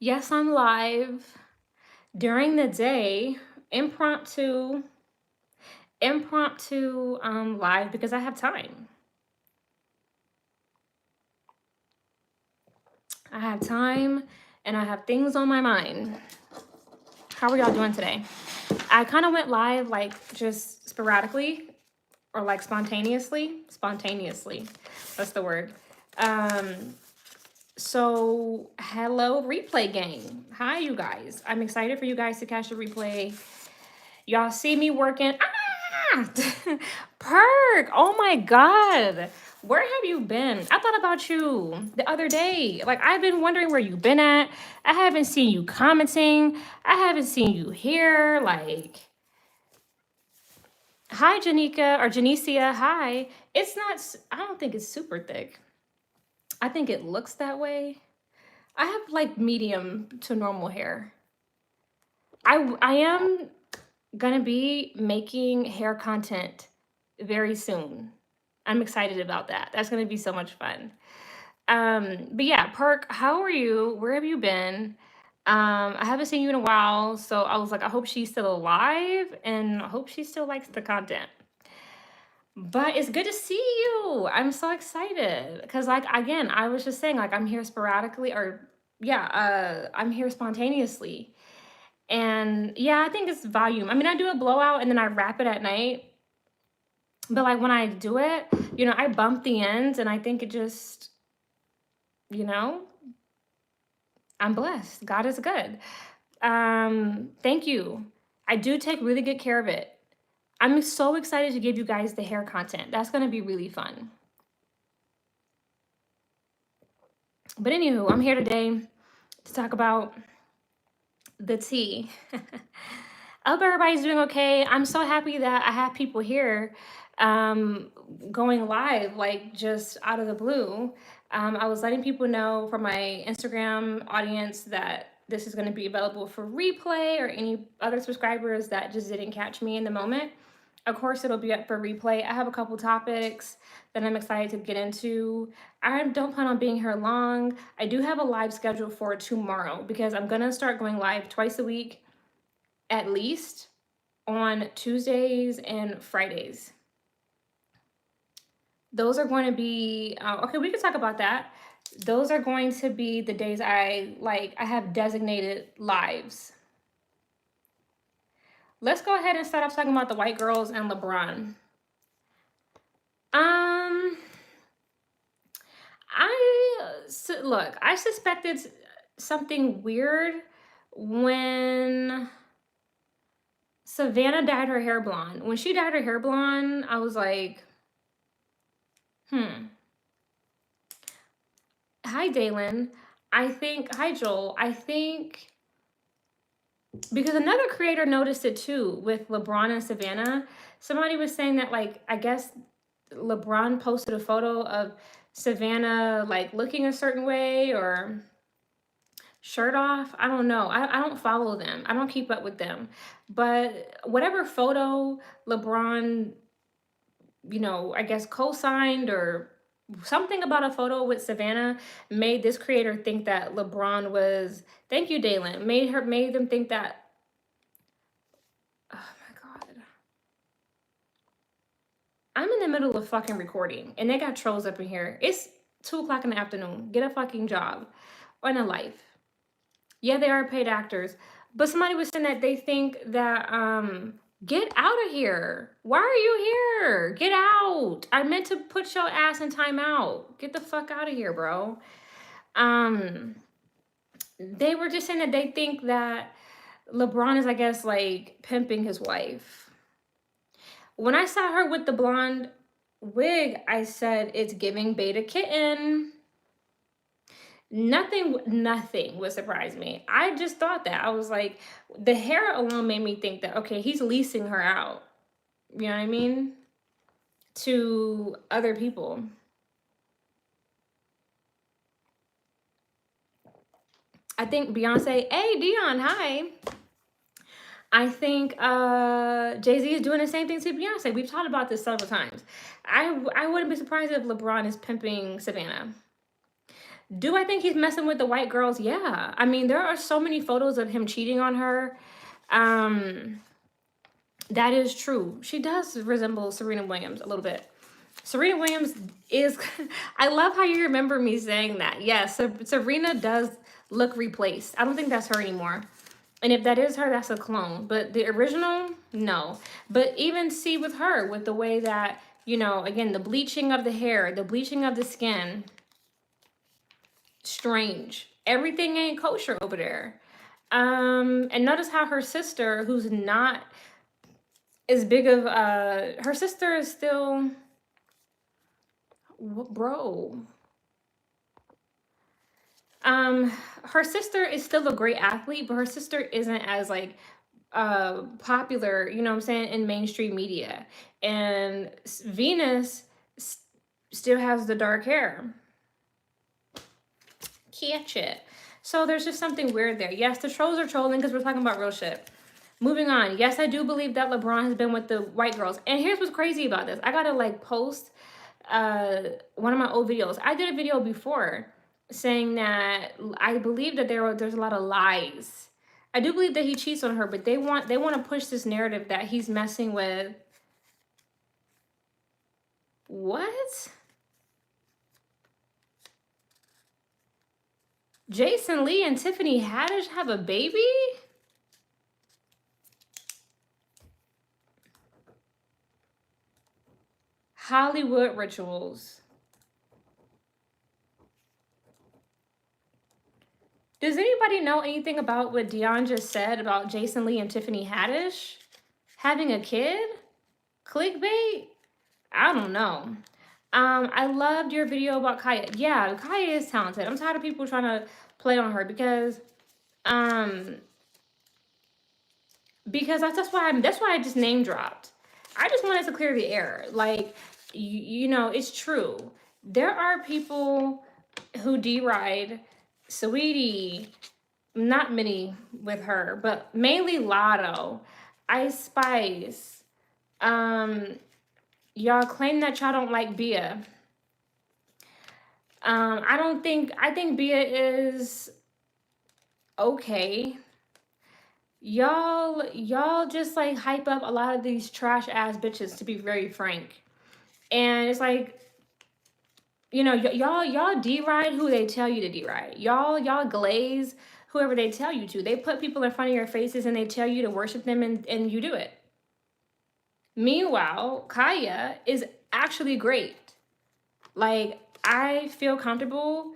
Yes, I'm live during the day, impromptu, live because I have time. I have time and I have things on my mind. How are y'all doing today? I kind of went live like just sporadically or like spontaneously. Spontaneously. That's the word. Um, so hello replay gang. Hi you guys. I'm excited for you guys to catch the replay. Y'all see me working. Ah! Perk. Oh my God. Where have you been? I thought about you the other day. Like, I've been wondering where you've been at. I haven't seen you commenting. I haven't seen you here. Like, hi, Janika or Janicia. Hi. It's not, I don't think it's super thick. I think it looks that way. I have like medium to normal hair. I am gonna be making hair content very soon. I'm excited about that. That's gonna be so much fun. But yeah, Perk, how are you? Where have you been? I haven't seen you in a while, so I was like, I hope she's still alive and I hope she still likes the content. But it's good to see you. I'm so excited because, like, again, I was just saying, like, I'm here sporadically, or yeah, I'm here spontaneously. And yeah, I think it's volume. I mean, I do a blowout and then I wrap it at night. But like when I do it, I bump the ends and I think it just, you know, I'm blessed. God is good. Thank you. I do take really good care of it. I'm so excited to give you guys the hair content. That's going to be really fun. But anywho, I'm here today to talk about the tea. I hope everybody's doing okay. I'm so happy that I have people here going live, like just out of the blue. I was letting people know from my Instagram audience that this is going to be available for replay, or any other subscribers that just didn't catch me in the moment. Of course, it'll be up for replay. I have a couple topics that I'm excited to get into. I don't plan on being here long. I do have a live schedule for tomorrow because I'm going to start going live twice a week, at least on Tuesdays and Fridays. Those are going to be, okay, we can talk about that. Those are going to be the days I have designated lives. Let's go ahead and start off talking about the white girls and LeBron. I suspected something weird when Savannah dyed her hair blonde. When she dyed her hair blonde, I was like, Hi, Dalen. Hi, Joel. I think, because another creator noticed it too with LeBron and Savannah. Somebody was saying that, like, I guess LeBron posted a photo of Savannah, like, looking a certain way or shirt off. I don't know. I don't follow them. I don't keep up with them. But whatever photo LeBron, I guess co-signed, or something about a photo with Savannah made this creator think that LeBron was, thank you, Dalen, made them think that, oh my God. I'm in the middle of fucking recording and they got trolls up in here. It's 2:00 in the afternoon. Get a fucking job and a life. Yeah, they are paid actors. But somebody was saying that they think that, get out of here. Why are you here? Get out. I meant to put your ass in timeout. Get the fuck out of here, bro. They were just saying that they think that LeBron is, I guess, like, pimping his wife. When I saw her with the blonde wig, I said, it's giving beta kitten. Nothing would surprise me. I just thought that. I was like, the hair alone made me think that, okay, he's leasing her out. You know what I mean? To other people. I think Beyonce, hey, Dion, hi. I think Jay-Z is doing the same thing to Beyonce. We've talked about this several times. I wouldn't be surprised if LeBron is pimping Savannah. Do I think he's messing with the white girls? Yeah. I mean, there are so many photos of him cheating on her. Um, that is true. She does resemble Serena Williams a little bit. Serena Williams is, I love how you remember me saying that. Yes, Serena does look replaced. I don't think that's her anymore. And if that is her, that's a clone. But the original, no. But even see with her, with the way that, you know, again, the bleaching of the hair, the bleaching of the skin, strange. Everything ain't kosher over there. And notice how her sister, who's not as big of, her sister is still, bro. Her sister is still a great athlete, but her sister isn't as like popular, you know what I'm saying, in mainstream media. And Venus still has the dark hair. Catch it. So there's just something weird there. Yes, the trolls are trolling because we're talking about real shit. Moving on. Yes, I do believe that LeBron has been with the white girls. And here's what's crazy about this. I gotta like post one of my old videos. I did a video before saying that I believe that there's a lot of lies. I do believe that he cheats on her, but they want to push this narrative that he's messing with what? Jason Lee and Tiffany Haddish have a baby? Hollywood rituals. Does anybody know anything about what Dion just said about Jason Lee and Tiffany Haddish having a kid? Clickbait? I don't know. I loved your video about Kaya. Yeah, Kaya is talented. I'm tired of people trying to play on her because that's why I just name dropped. I just wanted to clear the air. Like, you know, it's true. There are people who deride Sweetie, not many with her, but mainly Lotto, Ice Spice. Y'all claim that y'all don't like Bia. I think Bia is okay. Y'all just like hype up a lot of these trash ass bitches, to be very frank. And it's like, you know, y'all deride who they tell you to deride. Y'all glaze whoever they tell you to. They put people in front of your faces and they tell you to worship them, and you do it. Meanwhile, Kaya is actually great. Like, I feel comfortable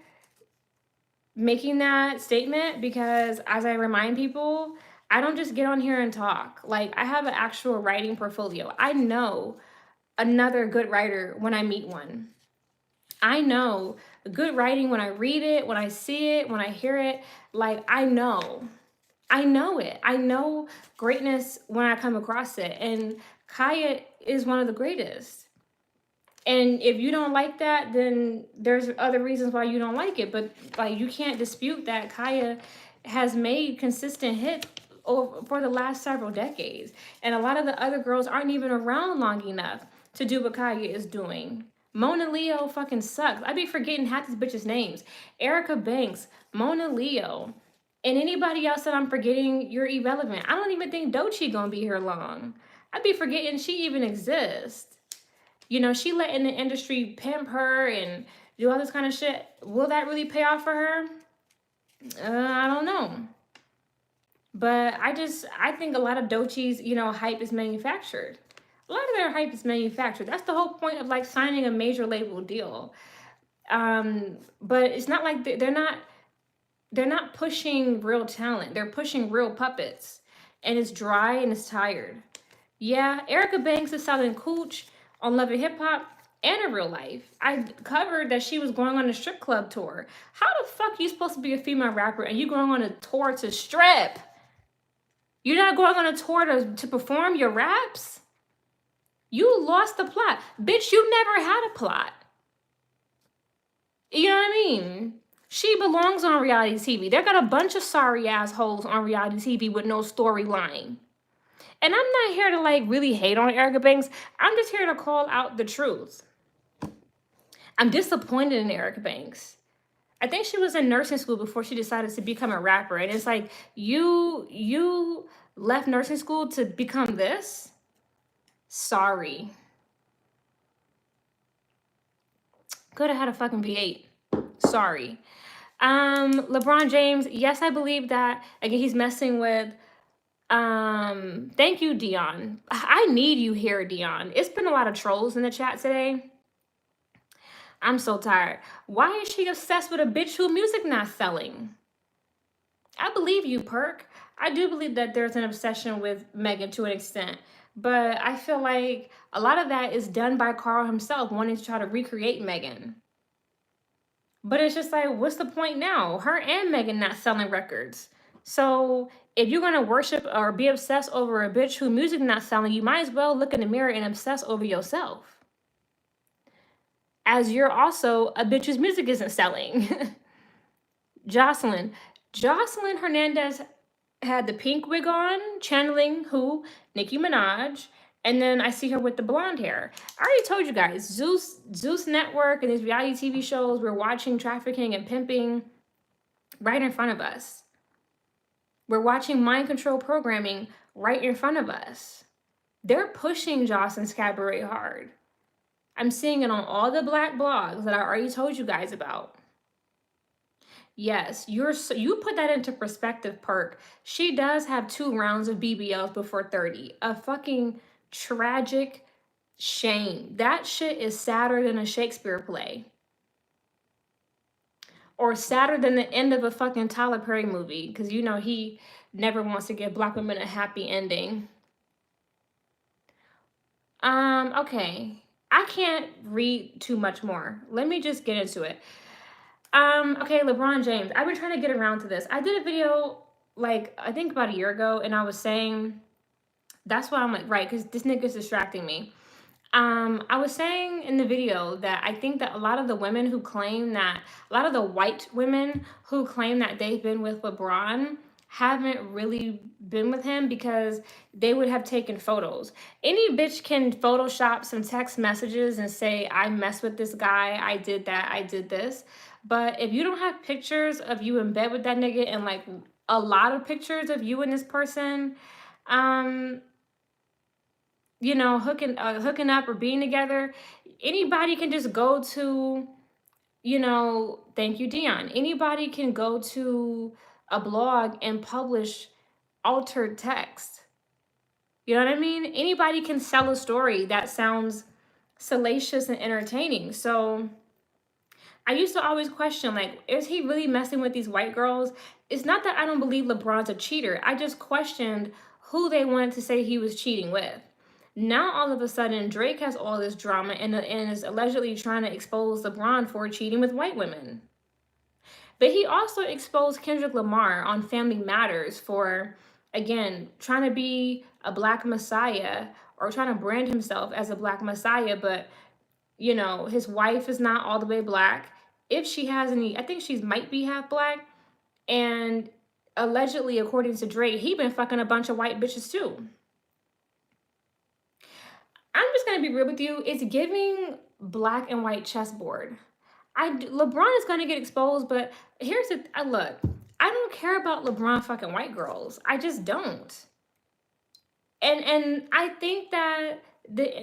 making that statement because, as I remind people, I don't just get on here and talk. Like, I have an actual writing portfolio. I know another good writer when I meet one. I know good writing when I read it, when I see it, when I hear it. Like, I know it. I know greatness when I come across it. And Kaya is one of the greatest. And if you don't like that, then there's other reasons why you don't like it. But like, you can't dispute that Kaya has made consistent hits for the last several decades. And a lot of the other girls aren't even around long enough to do what Kaya is doing. Mona Leo fucking sucks. I be forgetting half these bitches' names. Erica Banks, Mona Leo, and anybody else that I'm forgetting, you're irrelevant. I don't even think Doechii gonna be here long. I be forgetting she even exists. You know, she letting the industry pimp her and do all this kind of shit. Will that really pay off for her? I don't know. But I think a lot of Doechii's, you know, hype is manufactured. A lot of their hype is manufactured. That's the whole point of like signing a major label deal. But it's not like they're not pushing real talent. They're pushing real puppets. And it's dry and it's tired. Yeah, Erica Banks is selling cooch on Love and Hip Hop and in real life. I covered that she was going on a strip club tour. How the fuck are you supposed to be a female rapper and you going on a tour to strip? You're not going on a tour to perform your raps? You lost the plot. Bitch, you never had a plot. You know what I mean? She belongs on reality TV. They got a bunch of sorry assholes on reality TV with no storyline. And I'm not here to like really hate on Erica Banks. I'm just here to call out the truth. I'm disappointed in Erica Banks. I think she was in nursing school before she decided to become a rapper. And it's like, you left nursing school to become this? Sorry. Could have had a fucking V8. Sorry. LeBron James, yes, I believe that. Again, he's messing with thank you, Dion. I need you here, Dion. It's been a lot of trolls in the chat today. I'm so tired. Why is she obsessed with a bitch who music not selling? I believe you, Perk. I do believe that there's an obsession with Megan to an extent. But I feel like a lot of that is done by Carl himself, wanting to try to recreate Megan. But it's just like, what's the point now? Her and Megan not selling records. So if you're gonna worship or be obsessed over a bitch who music not selling, you might as well look in the mirror and obsess over yourself. As you're also a bitch whose music isn't selling. Jocelyn Hernandez had the pink wig on, channeling who? Nicki Minaj. And then I see her with the blonde hair. I already told you guys, Zeus Network and these reality TV shows, we're watching trafficking and pimping right in front of us. We're watching mind control programming right in front of us. They're pushing Jocelyn's Cabaret hard. I'm seeing it on all the black blogs that I already told you guys about. Yes, you put that into perspective, Perk. She does have 2 rounds of BBLs before 30. A fucking tragic shame. That shit is sadder than a Shakespeare play. Or sadder than the end of a fucking Tyler Perry movie. Because you know he never wants to give black women a happy ending. Okay. I can't read too much more. Let me just get into it. Okay, LeBron James. I've been trying to get around to this. I did a video, like, I think about a year ago, and I was saying, that's why I'm like, right, because this nigga's distracting me. I was saying in the video that I think that a lot of the women who claim that, a lot of the white women who claim that they've been with LeBron haven't really been with him because they would have taken photos. Any bitch can Photoshop some text messages and say, I messed with this guy, I did that, I did this. But if you don't have pictures of you in bed with that nigga and like a lot of pictures of you and this person, you know, hooking up or being together, anybody can just go to, you know, thank you, Dion. Anybody can go to a blog and publish altered text. You know what I mean? Anybody can sell a story that sounds salacious and entertaining. So I used to always question, like, is he really messing with these white girls? It's not that I don't believe LeBron's a cheater. I just questioned who they wanted to say he was cheating with. Now, all of a sudden, Drake has all this drama and is allegedly trying to expose LeBron for cheating with white women. But he also exposed Kendrick Lamar on Family Matters for, again, trying to be a black messiah or trying to brand himself as a black messiah, but, you know, his wife is not all the way black. If she has any, I think she might be half black. And allegedly, according to Drake, he been fucking a bunch of white bitches too. I'm just gonna be real with you. It's giving black and white chessboard. LeBron is gonna get exposed, but here's the look. I don't care about LeBron fucking white girls. I just don't. And I think that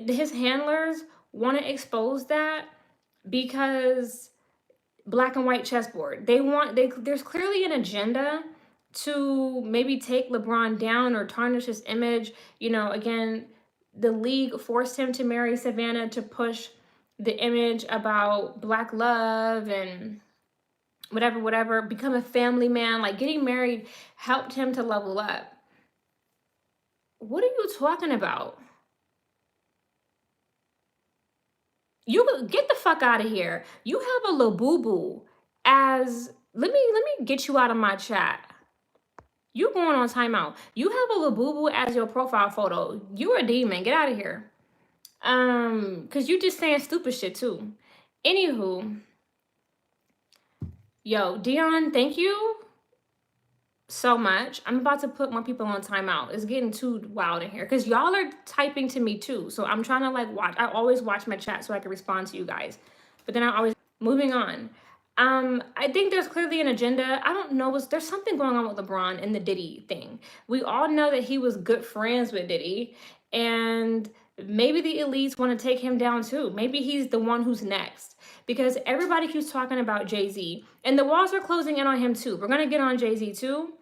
his handlers want to expose that because black and white chessboard. There's clearly an agenda to maybe take LeBron down or tarnish his image. You know, again, the league forced him to marry Savannah to push the image about black love and whatever, become a family man. Like, getting married helped him to level up. What are you talking about? You get the fuck out of here. You have a Labubu as, let me get you out of my chat. You going on timeout. You have a Labubu as your profile photo. You're a demon. Get out of here. Cause you just saying stupid shit too. Anywho, yo, Dion, thank you so much. I'm about to put more people on timeout. It's getting too wild in here because y'all are typing to me too. So I'm trying to like watch. I always watch my chat so I can respond to you guys. But then moving on. I think there's clearly an agenda. I don't know. There's something going on with LeBron and the Diddy thing? We all know that he was good friends with Diddy, and maybe the elites want to take him down too. Maybe he's the one who's next because everybody keeps talking about Jay-Z, and the walls are closing in on him too. We're gonna get on Jay-Z too,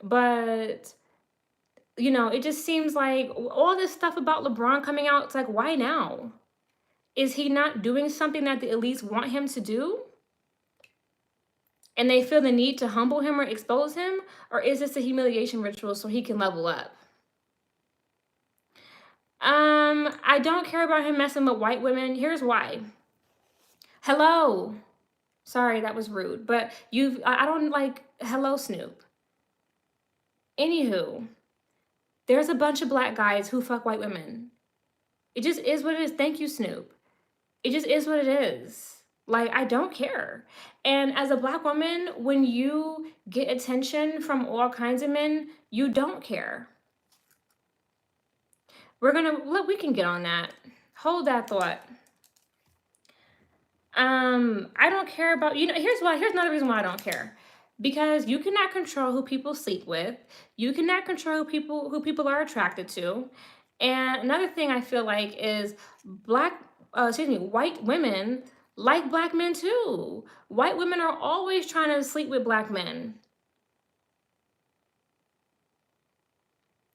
but it just seems like all this stuff about LeBron coming out. It's like, why now? Is he not doing something that the elites want him to do? And they feel the need to humble him or expose him? Or is this a humiliation ritual so he can level up? I don't care about him messing with white women. Here's why. Hello. Sorry, that was rude. But I don't like hello, Snoop. Anywho, there's a bunch of black guys who fuck white women. It just is what it is. Thank you, Snoop. It just is what it is. Like, I don't care. And as a black woman, when you get attention from all kinds of men, you don't care. We can get on that. Hold that thought. I don't care about, here's another reason why I don't care. Because you cannot control who people sleep with. You cannot control who people are attracted to. And another thing I feel like is white women like black men too. White women are always trying to sleep with black men.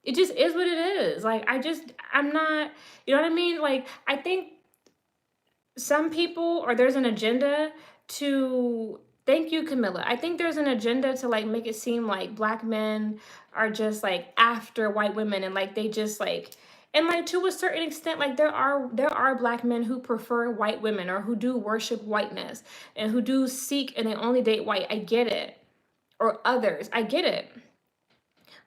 It just is what it is. Like, I'm not, you know what I mean? Like, I think some people, or there's an agenda to, thank you, Camilla. I think there's an agenda to like make it seem like black men are just like after white women and like they just like, and like to a certain extent, like there are black men who prefer white women or who do worship whiteness and who do seek and they only date white. I get it. Or others. I get it.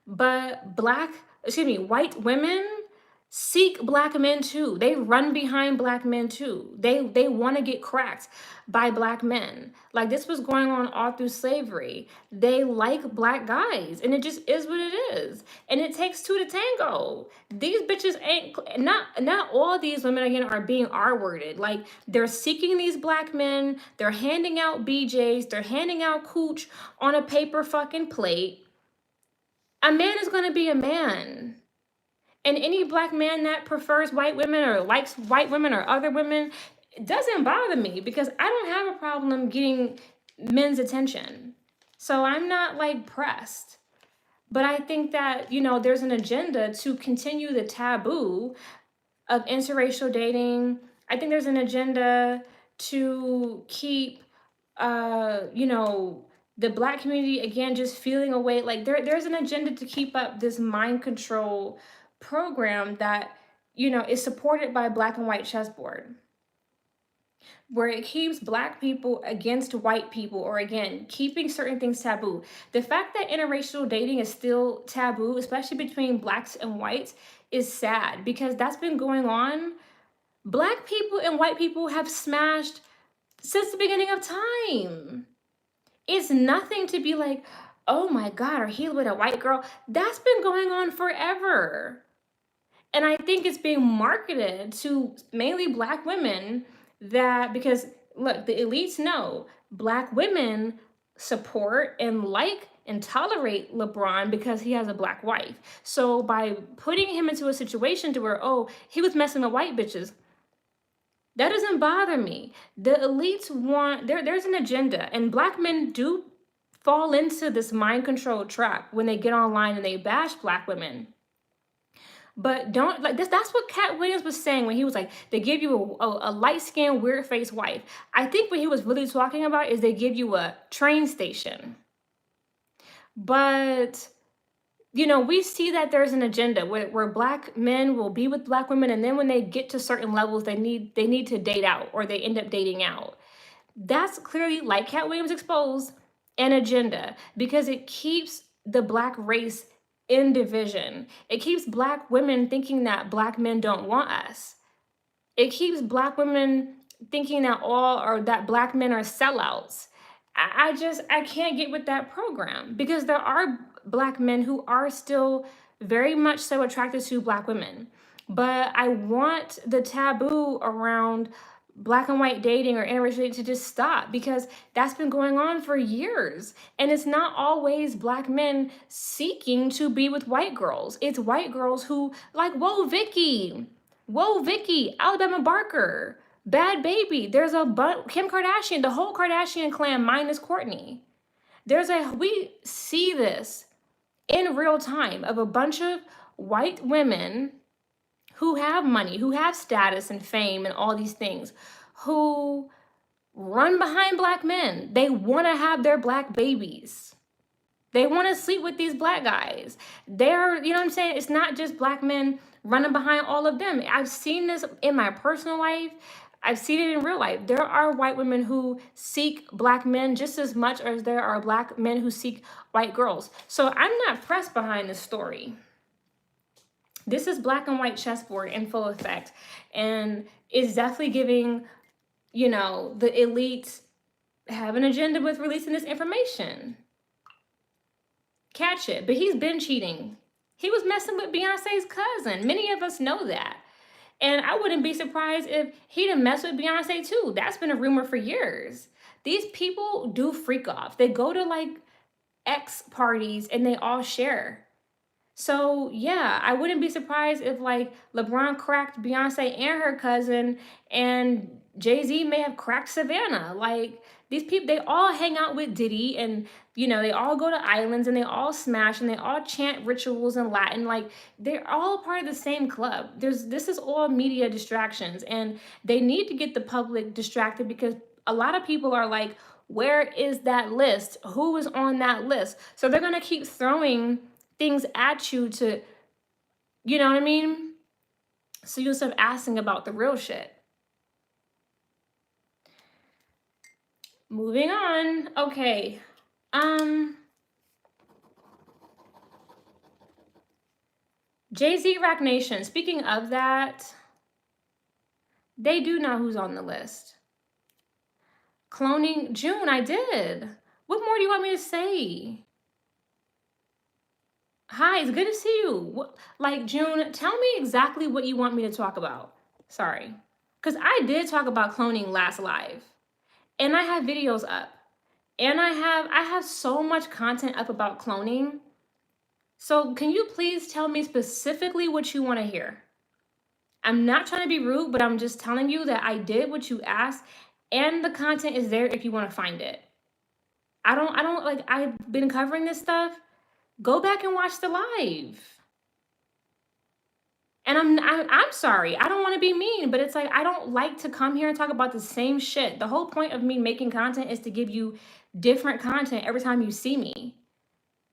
But white women seek black men too. They run behind black men too. They want to get cracked by black men. Like this was going on all through slavery. They like black guys, and it just is what it is. And it takes two to tango. These bitches ain't not all these women again are being R-worded. Like they're seeking these black men. They're handing out BJs. They're handing out cooch on a paper fucking plate. A man is going to be a man. And any black man that prefers white women or likes white women or other women, it doesn't bother me because I don't have a problem getting men's attention. So I'm not like pressed. But I think that, there's an agenda to continue the taboo of interracial dating. I think there's an agenda to keep, the black community again just feeling away. Like there's an agenda to keep up this mind control program that is supported by black and white chessboard, where it keeps black people against white people, or again keeping certain things taboo. The fact that interracial dating is still taboo, especially between blacks and whites, is sad because that's been going on. Black people and white people have smashed since the beginning of time. It's nothing to be like, oh my God, are he with a white girl? That's been going on forever. And I think it's being marketed to mainly black women because look, the elites know black women support and like and tolerate LeBron because he has a black wife. So by putting him into a situation to where, oh, he was messing with white bitches, that doesn't bother me. The elites there's an agenda, and black men do fall into this mind control trap when they get online and they bash black women. But don't like this. That's what Cat Williams was saying when he was like, they give you a light-skinned, weird-faced wife. I think what he was really talking about is they give you a train station. But we see that there's an agenda where black men will be with black women, and then when they get to certain levels, they need to date out, or they end up dating out. That's clearly, like Cat Williams exposed, an agenda, because it keeps the black race in division. It keeps black women thinking that black men don't want us. It keeps black women thinking that black men are sellouts. I can't get with that program, because there are black men who are still very much so attracted to black women. But I want the taboo around black and white dating or interracial dating to just stop, because that's been going on for years. And it's not always black men seeking to be with white girls. It's white girls who, like, whoa, Vicky, Alabama Barker, Bad Baby. There's Kim Kardashian, the whole Kardashian clan minus Kourtney. We see this in real time of a bunch of white women who have money, who have status and fame and all these things, who run behind black men. They want to have their black babies. They want to sleep with these black guys. They're, you know what I'm saying? It's not just black men running behind all of them. I've seen this in my personal life. I've seen it in real life. There are white women who seek black men just as much as there are black men who seek white girls. So I'm not pressed behind this story. This is black and white chessboard in full effect. And it's definitely giving, you know, the elites have an agenda with releasing this information. Catch it. But he's been cheating. He was messing with Beyonce's cousin. Many of us know that. And I wouldn't be surprised if he done mess with Beyonce too. That's been a rumor for years. These people do freak off. They go to like X parties and they all share. So yeah, I wouldn't be surprised if like LeBron cracked Beyonce and her cousin, and Jay-Z may have cracked Savannah. Like, these people, they all hang out with Diddy, and you know, they all go to islands and they all smash and they all chant rituals in Latin. Like, they're all part of the same club. This is all media distractions, and they need to get the public distracted, because a lot of people are like, where is that list? Who is on that list? So they're gonna keep throwing things at you to, you know what I mean? So you'll start asking about the real shit. Moving on. Okay. Jay-Z Rock Nation. Speaking of that, they do know who's on the list. Cloning June, I did. What more do you want me to say? Hi, it's good to see you. Like, June, tell me exactly what you want me to talk about. Sorry. Because I did talk about cloning last live. And I have videos up. And I have so much content up about cloning. So can you please tell me specifically what you want to hear? I'm not trying to be rude, but I'm just telling you that I did what you asked, and the content is there if you want to find it. I don't like, I've been covering this stuff. Go back and watch the live. And I'm sorry, I don't want to be mean, but it's like, I don't like to come here and talk about the same shit. The whole point of me making content is to give you different content every time you see me.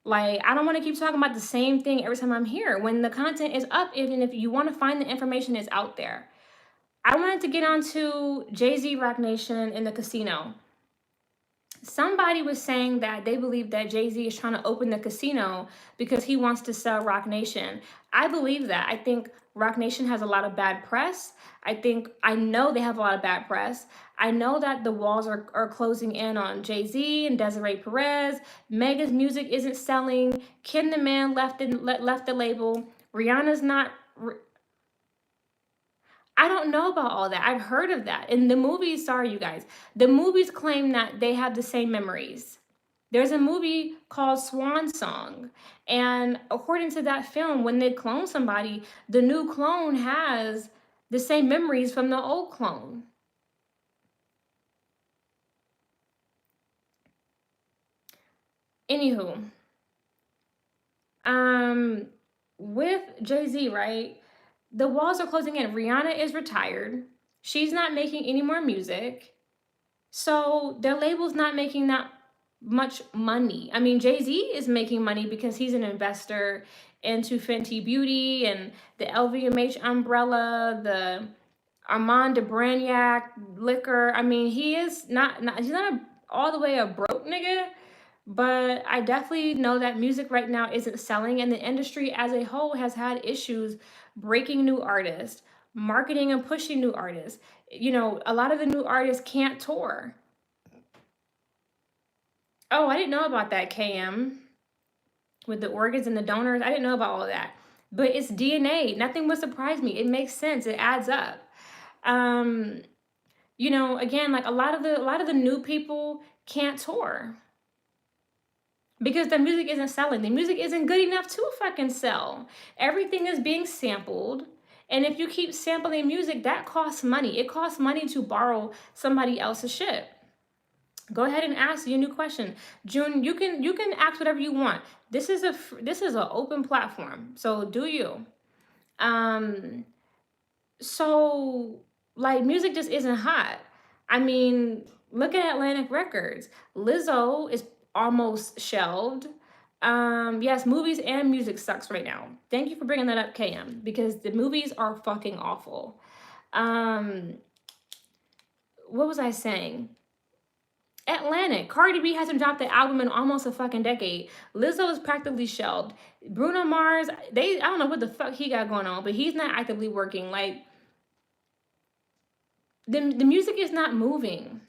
Like, I don't want to keep talking about the same thing every time I'm here. When the content is up, even if you want to find the information, it's out there. I wanted to get onto Jay-Z Rock Nation in the casino. Somebody was saying that they believe that Jay-Z is trying to open the casino because he wants to sell Rock Nation. I believe that. I think Rock Nation has a lot of bad press. I know they have a lot of bad press. I know that the walls are closing in on Jay-Z and Desiree Perez. Mega's music isn't selling. Ken the Man left the label. Rihanna's not... I don't know about all that. I've heard of that. In the movies, sorry, you guys, the movies claim that they have the same memories. There's a movie called Swan Song. And according to that film, when they clone somebody, the new clone has the same memories from the old clone. Anywho, with Jay-Z, right? The walls are closing in. Rihanna is retired. She's not making any more music. So their label's not making that much money. I mean, Jay-Z is making money because he's an investor into Fenty Beauty and the LVMH umbrella, the Armand de Bragnac liquor. I mean, he's not all the way a broke nigga, but I definitely know that music right now isn't selling, and the industry as a whole has had issues breaking new artists, marketing and pushing new artists. You know, a lot of the new artists can't tour. Oh, I didn't know about that, KM, with the organs and the donors. I didn't know about all of that. But it's DNA. Nothing would surprise me. It makes sense. It adds up. Again, like a lot of the new people can't tour because the music isn't selling. The music isn't good enough to fucking sell. Everything is being sampled. And if you keep sampling music, that costs money. It costs money to borrow somebody else's shit. Go ahead and ask your new question, June. You can ask whatever you want. This is an open platform, so do you? Um, so like music just isn't hot. I mean, look at Atlantic Records. Lizzo is almost shelved. Yes, movies and music sucks right now. Thank you for bringing that up, KM, because the movies are fucking awful. Um, what was I saying? Atlantic. Cardi B hasn't dropped the album in almost a fucking decade. Lizzo is practically shelved. Bruno Mars, I don't know what the fuck he got going on, but he's not actively working. Like the music is not moving.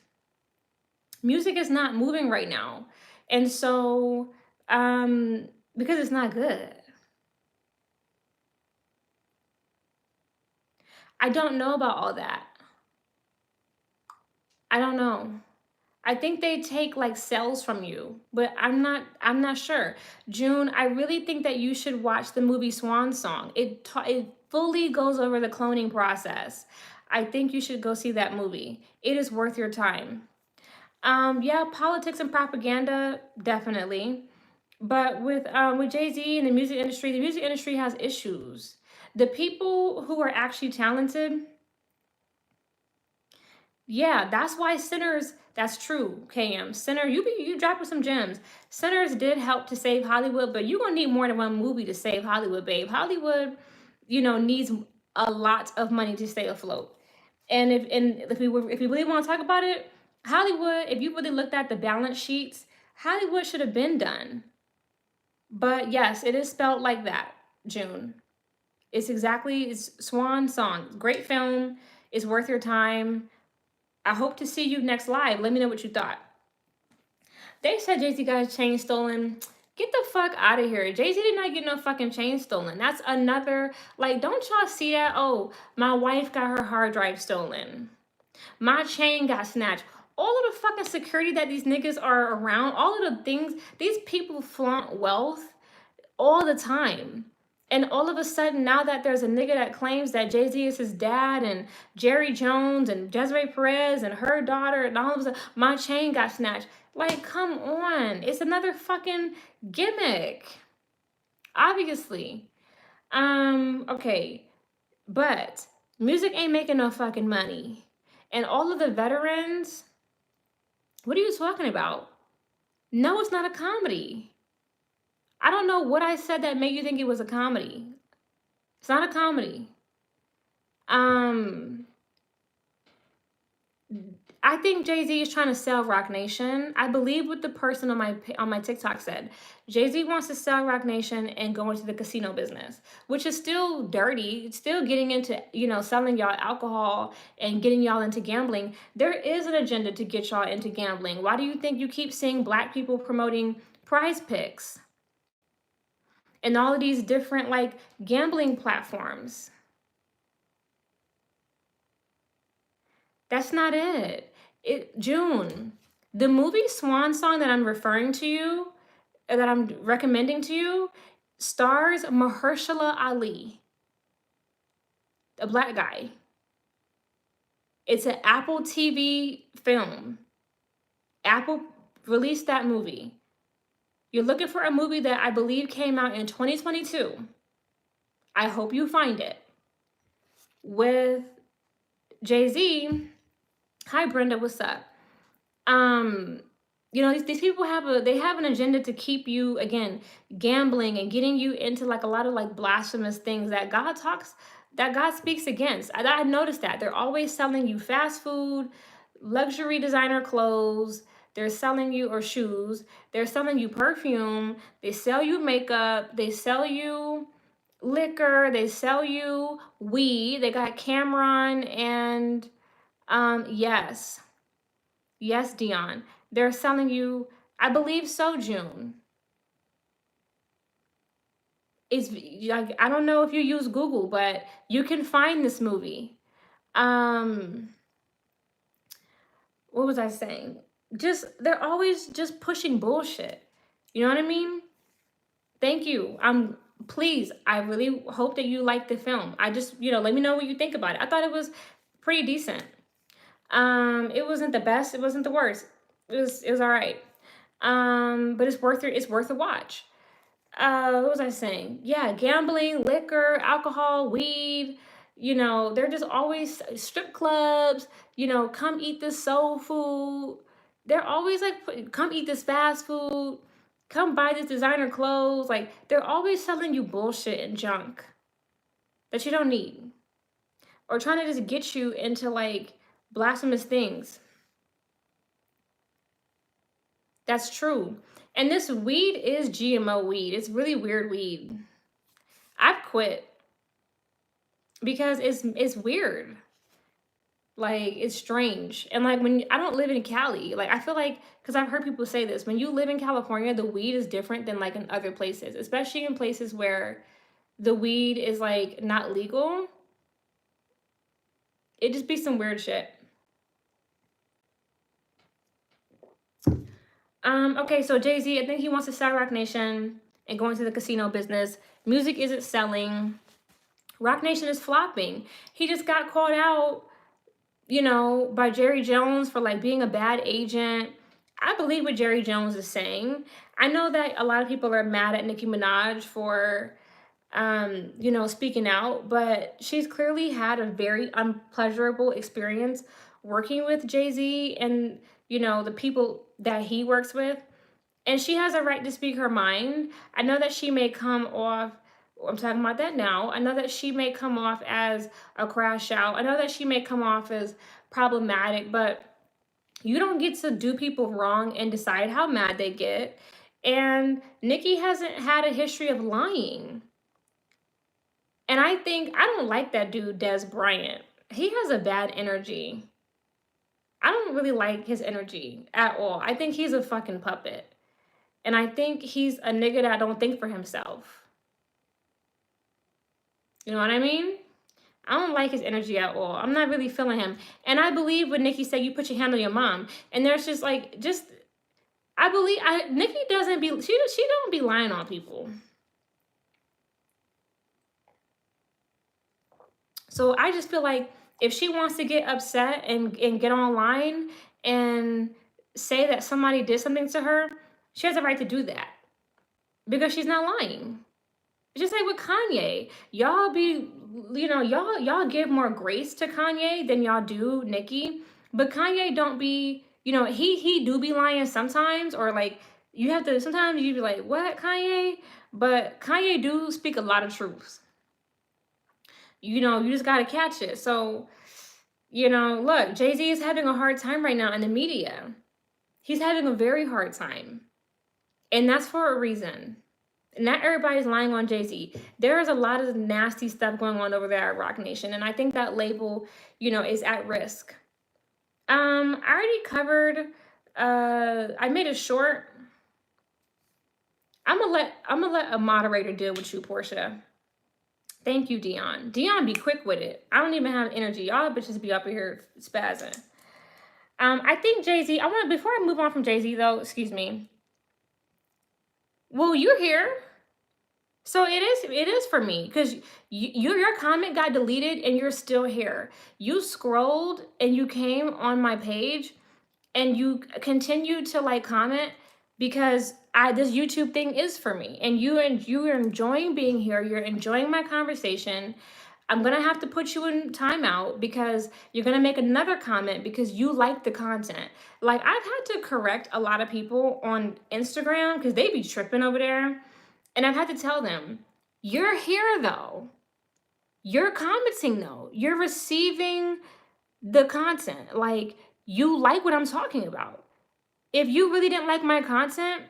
Music is not moving right now. And so because it's not good. I don't know about all that. I don't know. I think they take like cells from you, but I'm not sure. June, I really think that you should watch the movie Swan Song. It fully goes over the cloning process. I think you should go see that movie. It is worth your time. Yeah, politics and propaganda definitely. But with Jay-Z and the music industry has issues. The people who are actually talented, yeah, that's why Sinners, that's true, KM. You dropping some gems. Sinners did help to save Hollywood, but you're gonna need more than one movie to save Hollywood, babe. Hollywood, needs a lot of money to stay afloat. And if we really want to talk about it, Hollywood, if you really looked at the balance sheets, Hollywood should have been done. But yes, it is spelled like that, June. It's Swan Song. Great film. It's worth your time. I hope to see you next live. Let me know what you thought. They said Jay-Z got his chain stolen. Get the fuck out of here. Jay-Z did not get no fucking chain stolen. That's another, like, don't y'all see that? Oh, my wife got her hard drive stolen. My chain got snatched. All of the fucking security that these niggas are around, all of the things, these people flaunt wealth all the time. And all of a sudden, now that there's a nigga that claims that Jay-Z is his dad, and Jerry Jones and Desiree Perez and her daughter, and all of a sudden, my chain got snatched. Like, come on. It's another fucking gimmick. Obviously. Okay. But music ain't making no fucking money. And all of the veterans, what are you talking about? No, it's not a comedy. I don't know what I said that made you think it was a comedy. It's not a comedy. I think Jay-Z is trying to sell Rock Nation. I believe what the person on my TikTok said. Jay-Z wants to sell Rock Nation and go into the casino business, which is still dirty. It's still getting into, selling y'all alcohol and getting y'all into gambling. There is an agenda to get y'all into gambling. Why do you think you keep seeing Black people promoting Prize Picks and all of these different like gambling platforms? That's not it. June, the movie Swan Song that I'm referring to you, that I'm recommending to you, stars Mahershala Ali, a Black guy. It's an Apple TV film. Apple released that movie. You're looking for a movie that I believe came out in 2022. I hope you find it. With Jay-Z. Hi Brenda, what's up? These people have an agenda to keep you, again, gambling and getting you into like a lot of like blasphemous things that God speaks against. I noticed that they're always selling you fast food, luxury designer clothes. They're selling you, or shoes. They're selling you perfume. They sell you makeup. They sell you liquor. They sell you weed. They got Cameron and yes. Yes, Dion. They're selling you, I believe so, June. It's like, I don't know if you use Google, but you can find this movie. what was I saying? Just they're always just pushing bullshit. You know what I mean? Thank you. Please, I really hope that you like the film. I just, let me know what you think about it. I thought it was pretty decent. It wasn't the best, it wasn't the worst. It was all right. But it's worth a watch. What was I saying? Yeah, gambling, liquor, alcohol, weed. They're just always strip clubs. Come eat this soul food. They're always like, come eat this fast food. Come buy this designer clothes. Like, they're always selling you bullshit and junk that you don't need, or trying to just get you into like blasphemous things. That's true. And this weed is GMO weed. It's really weird weed. I've quit because it's weird. Like, it's strange. And like, when I don't live in Cali, like, I feel like, because I've heard people say this, when you live in California, the weed is different than like in other places, especially in places where the weed is like not legal. It just be some weird shit. Okay, so Jay-Z, I think he wants to sell Rock Nation and go into the casino business. Music isn't selling. Rock Nation is flopping. He just got called out, by Jerry Jones for like being a bad agent. I believe what Jerry Jones is saying. I know that a lot of people are mad at Nicki Minaj for, speaking out, but she's clearly had a very unpleasurable experience working with Jay-Z and, the people that he works with. And she has a right to speak her mind. I know that she may come off, I'm talking about that now. I know that she may come off as a crash out. I know that she may come off as problematic, but you don't get to do people wrong and decide how mad they get. And Nikki hasn't had a history of lying. And I don't like that dude, Des Bryant. He has a bad energy. I don't really like his energy at all. I think he's a fucking puppet. And I think he's a nigga that don't think for himself. You know what I mean? I don't like his energy at all. I'm not really feeling him. And I believe when Nikki said, you put your hand on your mom. And there's just like, Nikki doesn't be, she don't be lying on people. So I just feel like if she wants to get upset and get online and say that somebody did something to her, she has a right to do that because she's not lying. Just like with Kanye, y'all give more grace to Kanye than y'all do Nicki, but Kanye don't be, he do be lying sometimes, or like sometimes you be like, what, Kanye? But Kanye do speak a lot of truths. You just gotta catch it. So, look, Jay-Z is having a hard time right now in the media. He's having a very hard time. And that's for a reason. Not everybody's lying on Jay-Z. There's a lot of nasty stuff going on over there at Rock Nation. And I think that label, is at risk. I already covered, I made a short. I'm gonna let a moderator deal with you, Portia. Thank you, Dion. Dion be quick with it. I don't even have energy. Y'all bitches be up here spazzing. I think Jay-Z, before I move on from Jay-Z though, excuse me. Well, you're here. So it is for me, because your comment got deleted and you're still here. You scrolled and you came on my page and you continued to like comment because this YouTube thing is for me, and you are enjoying being here. You're enjoying my conversation. I'm gonna have to put you in timeout because you're gonna make another comment because you like the content. Like, I've had to correct a lot of people on Instagram because they be tripping over there. And I've had to tell them, you're here though. You're commenting though. You're receiving the content. Like, you like what I'm talking about. If you really didn't like my content,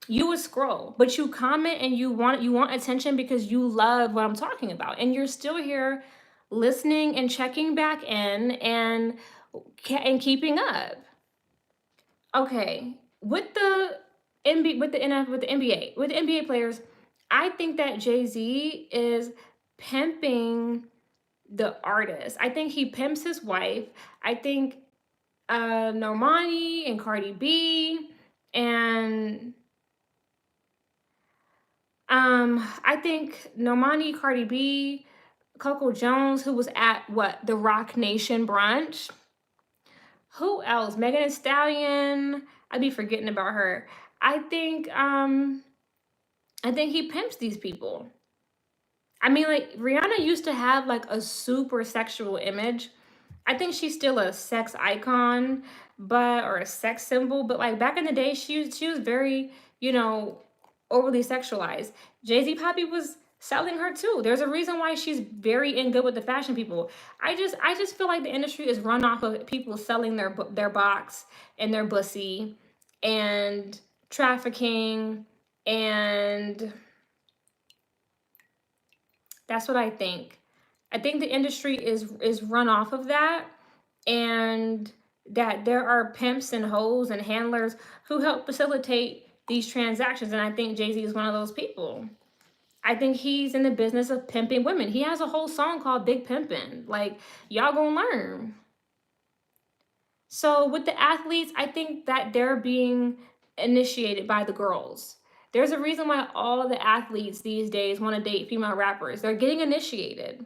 you would scroll, but you comment and you want attention because you love what I'm talking about. And you're still here listening and checking back in and keeping up. Okay, with the NBA players, I think that Jay-Z is pimping the artist. I think he pimps his wife. I think Normani and Cardi B, and I think Normani, Cardi B, Coco Jones, who was at what, the Rock Nation brunch. Who else? Megan Thee Stallion. I'd be forgetting about her. I think I think he pimps these people. I mean, like, Rihanna used to have like a super sexual image. I think she's still a sex icon, but or a sex symbol. But like back in the day, she was very, you know, overly sexualized. Jay-Z Poppy was selling her too. There's a reason why she's very in good with the fashion people. I just feel like the industry is run off of people selling their box and their bussy and trafficking, and that's what I think. I think the industry is run off of that, and that there are pimps and hoes and handlers who help facilitate these transactions. And I think Jay Z is one of those people. I think he's in the business of pimping women. He has a whole song called Big Pimpin'. Like, y'all gonna learn. So with the athletes, I think that they're being initiated by the girls. There's a reason why all the athletes these days want to date female rappers. They're getting initiated.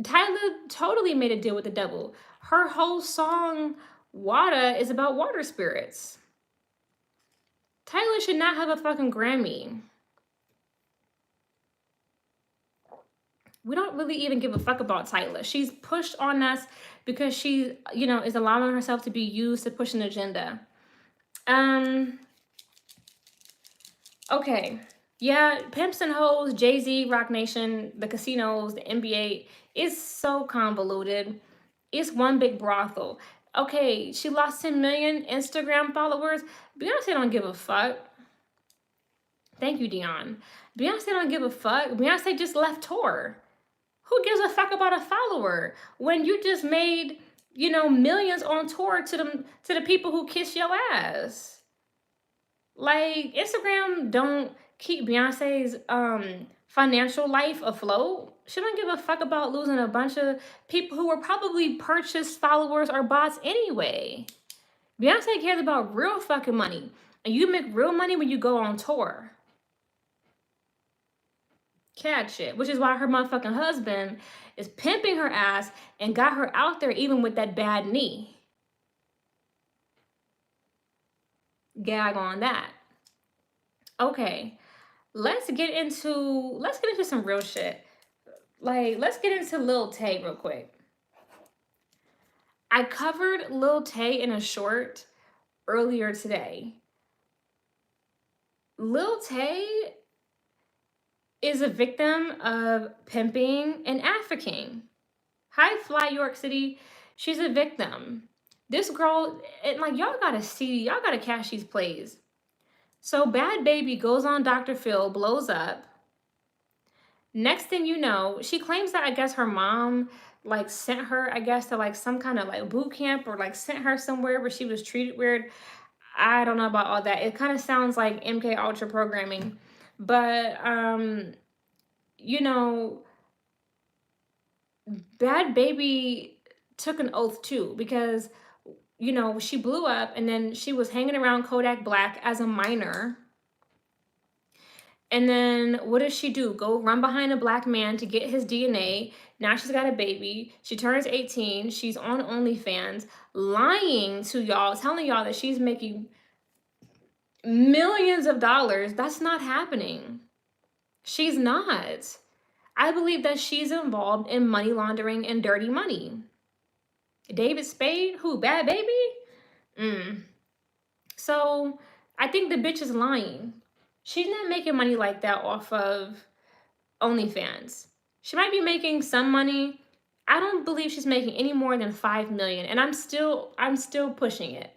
Tyler totally made a deal with the devil. Her whole song, Wada, is about water spirits. Tyler should not have a fucking Grammy. We don't really even give a fuck about Tyler. She's pushed on us because she, is allowing herself to be used to push an agenda. Okay. Yeah, pimps and hoes, Jay-Z, Rock Nation, the casinos, the NBA, it's so convoluted. It's one big brothel. Okay, she lost 10 million Instagram followers. Beyonce don't give a fuck. Thank you, Dion. Beyonce don't give a fuck. Beyonce just left tour. Who gives a fuck about a follower when you just made, millions on tour to the people who kiss your ass? Like, Instagram don't keep Beyonce's financial life afloat. She don't give a fuck about losing a bunch of people who were probably purchased followers or bots anyway. Beyonce cares about real fucking money. And you make real money when you go on tour. Cat shit. Which is why her motherfucking husband is pimping her ass and got her out there even with that bad knee. Gag on that. Okay. Let's get into some real shit. Like, let's get into Lil Tay real quick. I covered Lil Tay in a short earlier today. Lil Tay is a victim of pimping and African. Hi, Fly York City. She's a victim. This girl, and like, y'all gotta catch these plays. So Bad Baby goes on Dr. Phil, blows up. Next thing you know, she claims that I guess her mom like sent her, I guess, to like some kind of like boot camp, or like sent her somewhere where she was treated weird. I don't know about all that. It kind of sounds like MK Ultra programming. But Bad Baby took an oath too, because she blew up and then she was hanging around Kodak Black as a minor. And then what does she do? Go run behind a black man to get his DNA. Now she's got a baby. She turns 18. She's on OnlyFans, lying to y'all, telling y'all that she's making millions of dollars. That's not happening. She's not. I believe that she's involved in money laundering and dirty money. David Spade? Who? Bad Baby? So I think the bitch is lying. She's not making money like that off of OnlyFans. She might be making some money. I don't believe she's making any more than 5 million. And I'm still pushing it.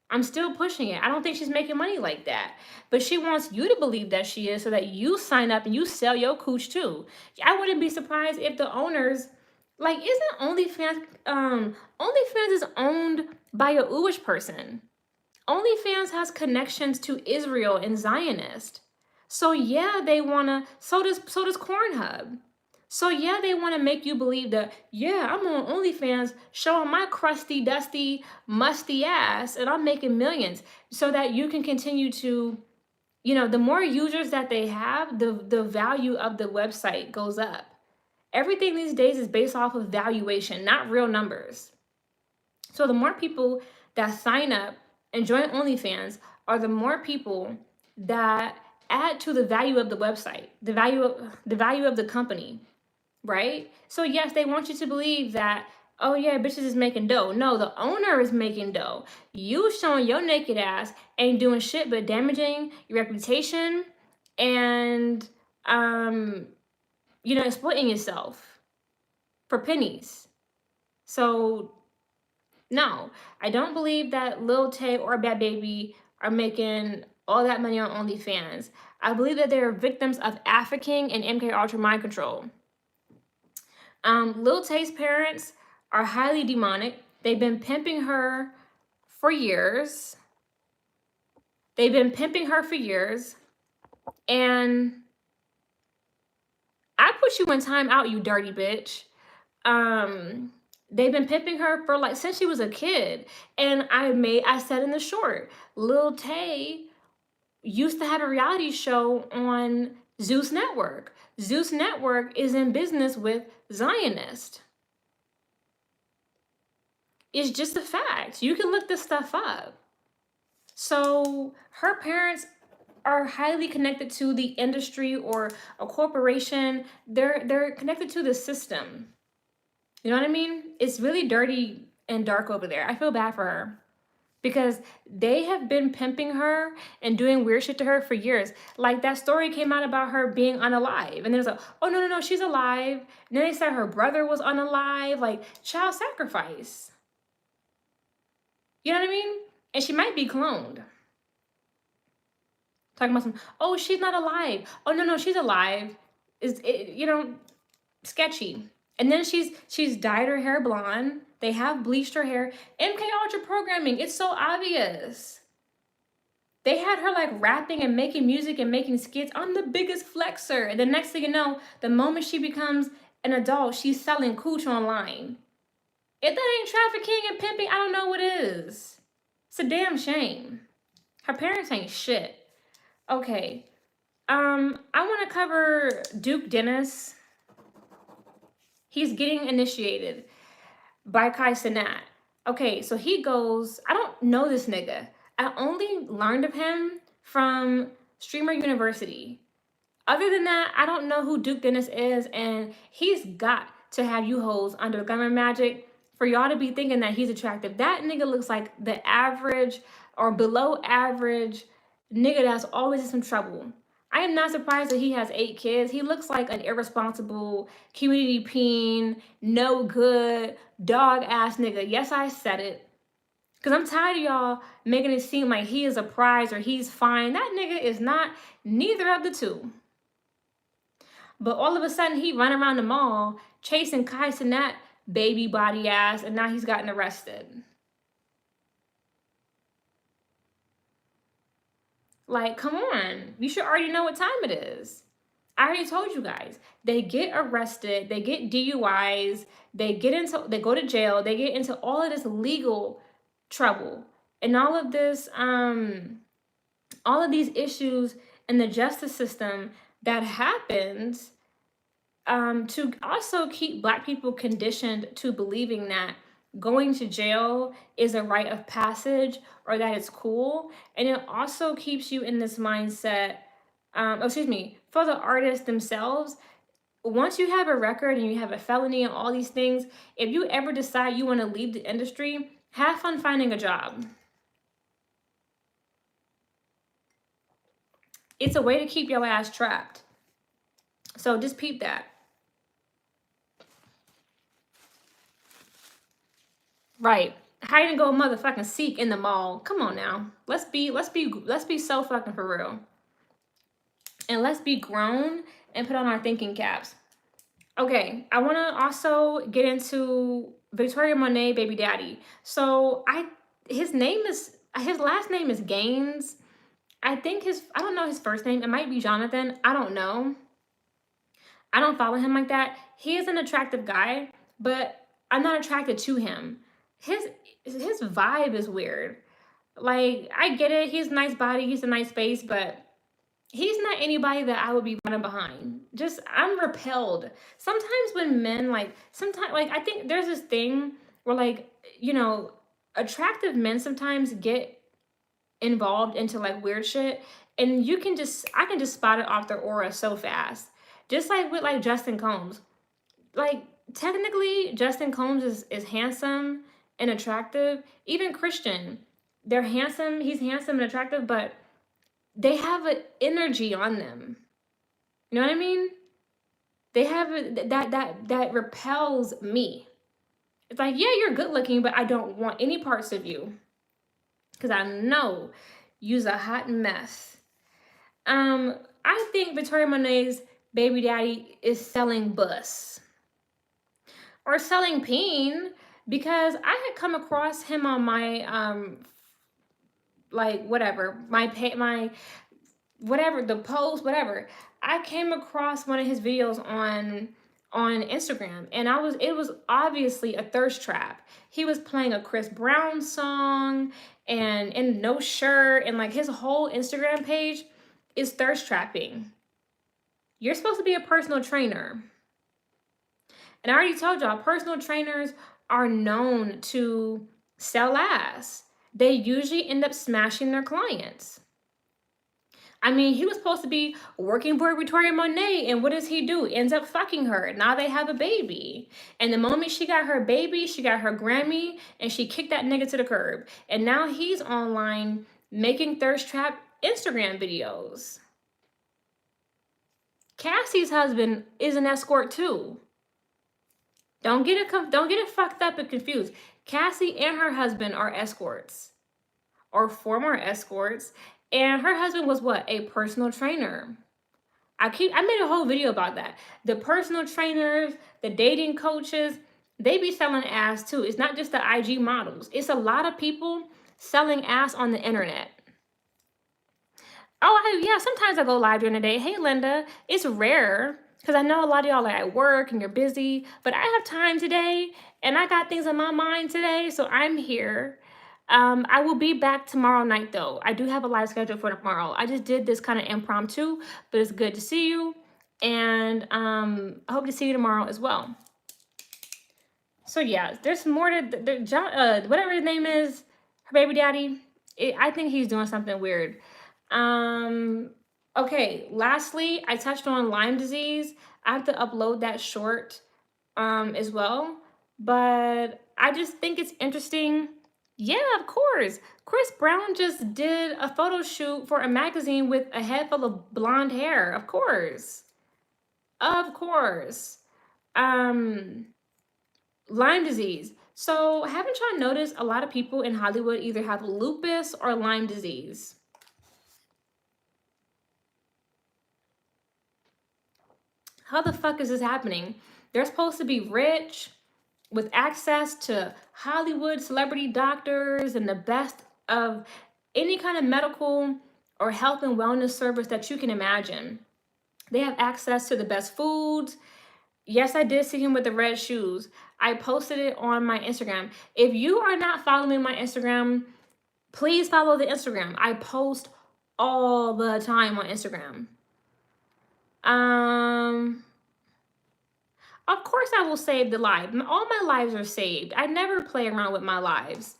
I'm still pushing it. I don't think she's making money like that. But she wants you to believe that she is so that you sign up and you sell your cooch too. I wouldn't be surprised if the owners, like, isn't OnlyFans, OnlyFans is owned by a Jewish person. OnlyFans has connections to Israel and Zionist. So yeah, they wanna, so does Cornhub. So yeah, they want to make you believe that, yeah, I'm on OnlyFans showing my crusty, dusty, musty ass and I'm making millions so that you can continue to, the more users that they have, the value of the website goes up. Everything these days is based off of valuation, not real numbers. So the more people that sign up and join OnlyFans are the more people that add to the value of the website, the value of the company, right? So yes, they want you to believe that, oh yeah, bitches is making dough. No, the owner is making dough. You showing your naked ass ain't doing shit but damaging your reputation and exploiting yourself for pennies. So no, I don't believe that Lil Tay or Bad Baby are making all that money on OnlyFans. I believe that they're victims of African and MK Ultra mind control. Lil Tay's parents are highly demonic. They've been pimping her for years. And I put you in time out, you dirty bitch. They've been pimping her for like since she was a kid. And I said in the short, Lil Tay used to have a reality show on Zeus Network. Zeus Network is in business with Zionists. It's just a fact. You can look this stuff up. So her parents are highly connected to the industry or a corporation. They're connected to the system. You know what I mean? It's really dirty and dark over there. I feel bad for her because they have been pimping her and doing weird shit to her for years. Like that story came out about her being unalive. And there's like, oh, no, she's alive. And then they said her brother was unalive, like child sacrifice. You know what I mean? And she might be cloned. Talking about some, oh, she's not alive. Oh, no, she's alive. Sketchy. And then she's dyed her hair blonde. They have bleached her hair. MK Ultra programming. It's so obvious. They had her like rapping and making music and making skits. I'm the biggest flexer. And the next thing you know, the moment she becomes an adult, she's selling cooch online. If that ain't trafficking and pimping, I don't know what is. It's a damn shame. Her parents ain't shit. Okay. I want to cover Duke Dennis. He's getting initiated by Kai Cenat. Okay, so he goes, I don't know this nigga. I only learned of him from Streamer University. Other than that, I don't know who Duke Dennis is, and he's got to have you hoes under Glamour Magic for y'all to be thinking that he's attractive. That nigga looks like the average or below average nigga that's always in some trouble. I am not surprised that he has 8 kids. He looks like an irresponsible, community peen, no good, dog ass nigga. Yes, I said it. Because I'm tired of y'all making it seem like he is a prize or he's fine. That nigga is not neither of the two. But all of a sudden, he run around the mall chasing Kai Cenat baby body ass, and now he's gotten arrested. Like, come on. You should already know what time it is. I already told you guys. They get arrested. They get DUIs. They go to jail. They get into all of this legal trouble. And all of this, all of these issues in the justice system that happens to also keep Black people conditioned to believing that going to jail is a rite of passage or that it's cool. And it also keeps you in this mindset, for the artists themselves. Once you have a record and you have a felony and all these things, if you ever decide you want to leave the industry, have fun finding a job. It's a way to keep your ass trapped. So just peep that. Right. Hide and go motherfucking seek in the mall. Come on now. Let's be so fucking for real. And let's be grown and put on our thinking caps. Okay, I want to also get into Victoria Monet baby daddy. So his last name is Gaines. I don't know his first name. It might be Jonathan. I don't know. I don't follow him like that. He is an attractive guy, but I'm not attracted to him. His vibe is weird. Like, I get it. He's a nice body. He's a nice face, but he's not anybody that I would be running behind. Just, I'm repelled. Sometimes when men, like, sometimes, like, I think there's this thing where, like, you know, attractive men sometimes get involved into like weird shit, and I can just spot it off their aura so fast. Just like with like Justin Combs. Like, technically, Justin Combs is handsome and attractive. Even Christian, they're handsome. He's handsome and attractive, but they have an energy on them. You know what I mean? They have that repels me. It's like, yeah, you're good looking, but I don't want any parts of you because I know you's a hot mess. I think Victoria Monet's baby daddy is selling bus or selling peen, because I had come across him on my like whatever my whatever the post whatever. I came across one of his videos on Instagram, and it was obviously a thirst trap. He was playing a Chris Brown song and in no shirt, and like his whole Instagram page is thirst trapping. You're supposed to be a personal trainer. And I already told y'all, personal trainers are known to sell ass. They usually end up smashing their clients. I mean, he was supposed to be working for Victoria Monet, and what does he do? Ends up fucking her. Now they have a baby. And the moment she got her baby, she got her Grammy, and she kicked that nigga to the curb. And now he's online making thirst trap Instagram videos. Cassie's husband is an escort too. Don't get it fucked up and confused. Cassie and her husband are escorts, or former escorts, and her husband was what? A personal trainer. I made a whole video about that. The personal trainers, the dating coaches, they be selling ass too. It's not just the IG models. It's a lot of people selling ass on the internet. Oh, yeah, sometimes I go live during the day. Hey, Linda, it's rare because I know a lot of y'all are at work and you're busy, but I have time today and I got things on my mind today, so I'm here. I will be back tomorrow night though. I do have a live schedule for tomorrow. I just did this kind of impromptu, but it's good to see you, and I hope to see you tomorrow as well. So yeah, there's more to John, whatever his name is, her baby daddy. I think he's doing something weird. Okay, lastly, I touched on Lyme disease. I have to upload that short as well, but I just think it's interesting. Yeah, of course. Chris Brown just did a photo shoot for a magazine with a head full of blonde hair. Of course. Of course. Lyme disease. So, haven't y'all noticed a lot of people in Hollywood either have lupus or Lyme disease? How the fuck is this happening? They're supposed to be rich with access to Hollywood celebrity doctors and the best of any kind of medical or health and wellness service that you can imagine. They have access to the best foods. Yes, I did see him with the red shoes. I posted it on my Instagram. If you are not following my Instagram, please follow the Instagram. I post all the time on Instagram. Of course I will save the live. All my lives are saved. I never play around with my lives.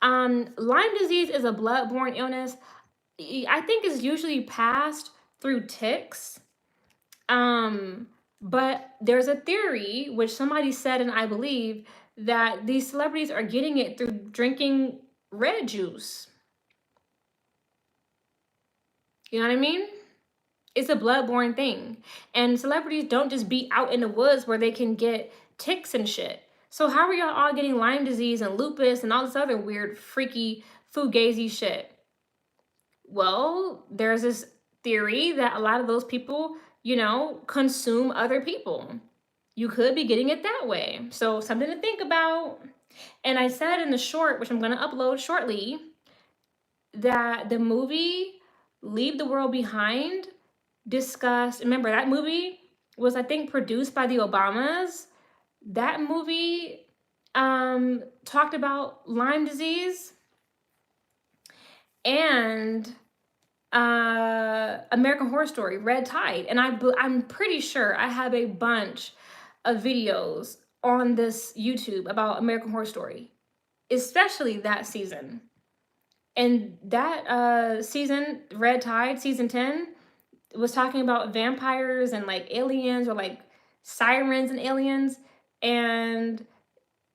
Lyme disease is a blood-borne illness. I think it's usually passed through ticks. But there's a theory, which somebody said, and I believe, that these celebrities are getting it through drinking red juice. You know what I mean? It's a blood-borne thing. And celebrities don't just be out in the woods where they can get ticks and shit. So how are y'all all getting Lyme disease and lupus and all this other weird, freaky, fugazi shit? Well, there's this theory that a lot of those people, you know, consume other people. You could be getting it that way. So something to think about. And I said in the short, which I'm going to upload shortly, that the movie Leave the World Behind discussed, remember that movie was, I think, produced by the Obamas. That movie talked about Lyme disease, and American Horror Story, Red Tide. And I'm pretty sure I have a bunch of videos on this YouTube about American Horror Story, especially that season. And that season, Red Tide, season 10, was talking about vampires and like aliens, or like sirens and aliens. And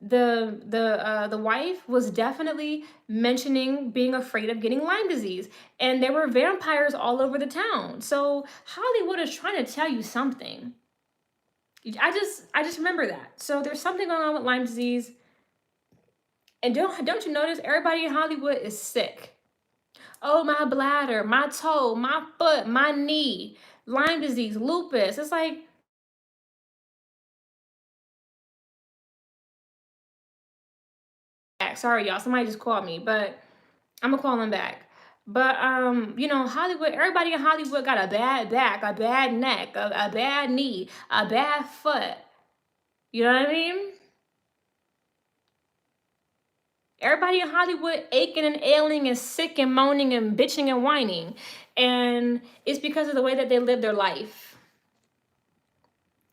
the wife was definitely mentioning being afraid of getting Lyme disease, and there were vampires all over the town. So Hollywood is trying to tell you something. I just remember that. So there's something going on with Lyme disease. And don't you notice everybody in Hollywood is sick? Oh, my bladder, my toe, my foot, my knee, Lyme disease, lupus. It's like, sorry y'all, somebody just called me, but I'm gonna call them back. But Hollywood, everybody in Hollywood got a bad back, a bad neck, a bad knee, a bad foot. You know what I mean? Everybody in Hollywood aching and ailing and sick and moaning and bitching and whining. And it's because of the way that they live their life.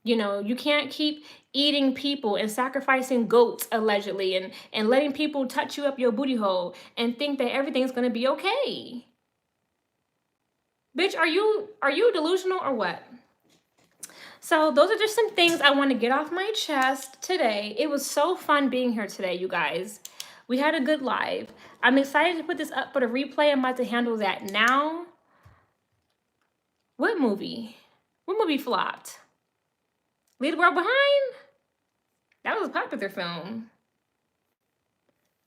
You can't keep eating people and sacrificing goats allegedly, and letting people touch you up your booty hole and think that everything's gonna be okay. Bitch, are you delusional or what? So those are just some things I want to get off my chest today. It was so fun being here today, you guys. We had a good live. I'm excited to put this up for the replay. I'm about to handle that now. What movie? What movie flopped? Leave the World Behind? That was a popular film.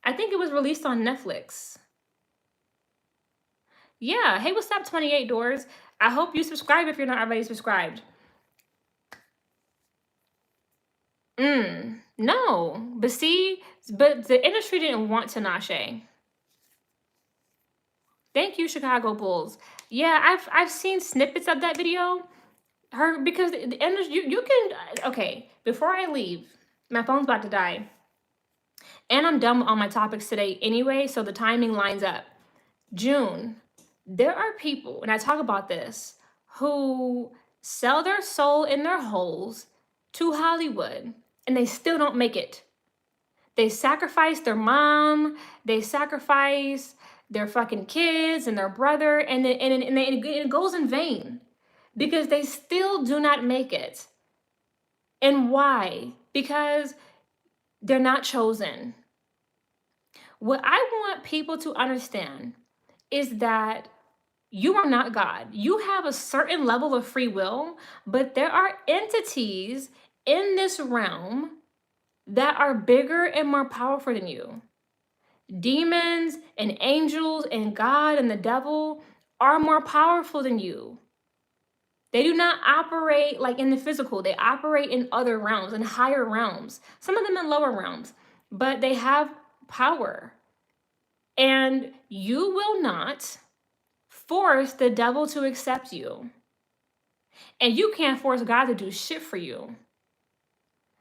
I think it was released on Netflix. Yeah. Hey, what's up, 28 Doors? I hope you subscribe if you're not already subscribed. No. But the industry didn't want Tinashe. Thank you, Chicago Bulls. Yeah, I've seen snippets of that video. Because the industry, you can, okay, before I leave, my phone's about to die. And I'm done with all my topics today anyway, so the timing lines up. June, there are people, and I talk about this, who sell their soul in their holes to Hollywood, and they still don't make it. They sacrifice their mom, they sacrifice their fucking kids and their brother, and it goes in vain because they still do not make it. And why? Because they're not chosen. What I want people to understand is that you are not God. You have a certain level of free will, but there are entities in this realm that are bigger and more powerful than you. Demons and angels and God and the devil are more powerful than you. They do not operate like in the physical. They operate in other realms, in higher realms, some of them in lower realms, but they have power. And you will not force the devil to accept you. And you can't force God to do shit for you.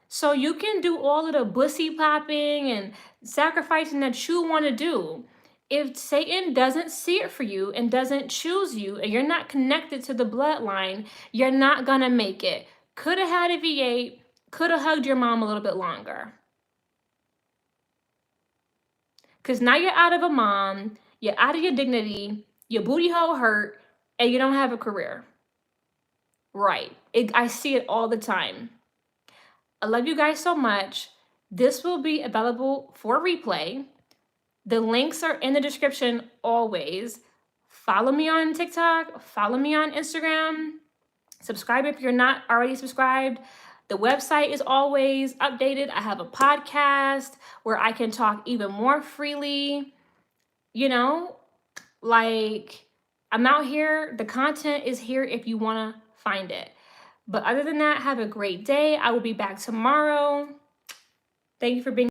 So you can do all of the pussy popping and sacrificing that you want to do. If Satan doesn't see it for you and doesn't choose you, and you're not connected to the bloodline, you're not going to make it. Could have had a V8, could have hugged your mom a little bit longer. Because now you're out of a mom, you're out of your dignity, your booty hole hurt, and you don't have a career. Right. I see it all the time. I love you guys so much. This will be available for replay. The links are in the description always. Follow me on TikTok. Follow me on Instagram. Subscribe if you're not already subscribed. The website is always updated. I have a podcast where I can talk even more freely. I'm out here. The content is here if you want to find it. But other than that, have a great day. I will be back tomorrow. Thank you for being